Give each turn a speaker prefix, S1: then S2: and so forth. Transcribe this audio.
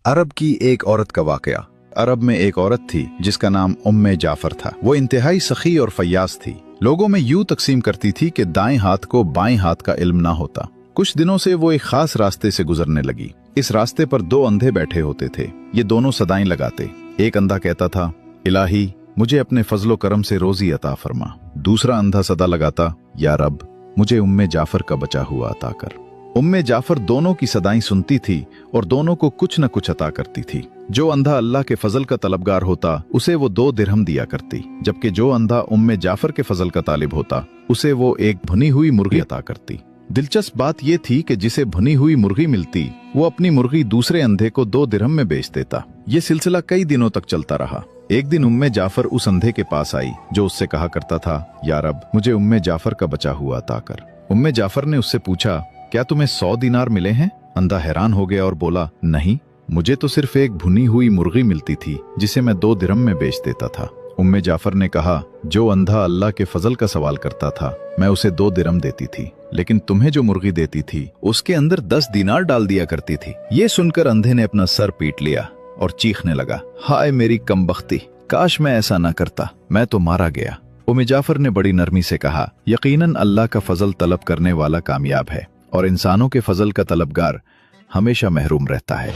S1: अरब की एक औरत का वाकया। अरब में एक औरत थी जिसका नाम उम्मे जाफर था। वो इंतहाई सखी और फयाज थी। लोगों में यूं तकसीम करती थी कि दाएं हाथ को बाएं हाथ का इल्म ना होता। कुछ दिनों से वो एक खास रास्ते से गुजरने लगी। इस रास्ते पर दो अंधे बैठे होते थे। ये दोनों सदाएं लगाते। एक अंधा कहता था, इलाही मुझे अपने फजलो करम से रोजी अता फरमा। दूसरा अंधा सदा लगाता, या रब मुझे उम्मे जाफर का बचा हुआ अता कर। उम्मे जाफर दोनों की सदाएं सुनती थी और दोनों को कुछ न कुछ अता करती थी। जो अंधा अल्लाह के फजल का तलबगार होता उसे वो 2 दिरहम दिया करती, जबकि जो अंधा उम्मे जाफर के फजल का तालिब होता उसे वो एक भुनी हुई मुर्गी अता करती। दिलचस्प बात यह थी कि जिसे भुनी हुई मुर्गी मिलती वो अपनी मुर्गी दूसरे अंधे को 2 दिरहम में बेच देता। ये सिलसिला कई दिनों तक चलता रहा। एक दिन उम्मे जाफर उस अंधे के पास आई जो उससे कहा करता था, या रब मुझे उम्मे जाफर का बचा हुआ अता कर। उम्मे जाफर ने उससे पूछा, क्या तुम्हें 100 दीनार मिले हैं? अंधा हैरान हो गया और बोला, नहीं, मुझे तो सिर्फ एक भुनी हुई मुर्गी मिलती थी जिसे मैं 2 दिरहम में बेच देता था। उम्मे जाफर ने कहा, जो अंधा अल्लाह के फजल का सवाल करता था मैं उसे 2 दिरहम देती थी, लेकिन तुम्हें जो मुर्गी देती थी उसके अंदर 10 दीनार डाल दिया करती थी। ये सुनकर अंधे ने अपना सर पीट लिया और चीखने लगा, हाय मेरी कमबख्ती, काश मैं ऐसा ना करता, मैं तो मारा गया। उम्मे जाफर ने बड़ी नरमी से कहा, यकीनन अल्लाह का फजल तलब करने वाला कामयाब है और इंसानों के फजल का तलबगार हमेशा महरूम रहता है।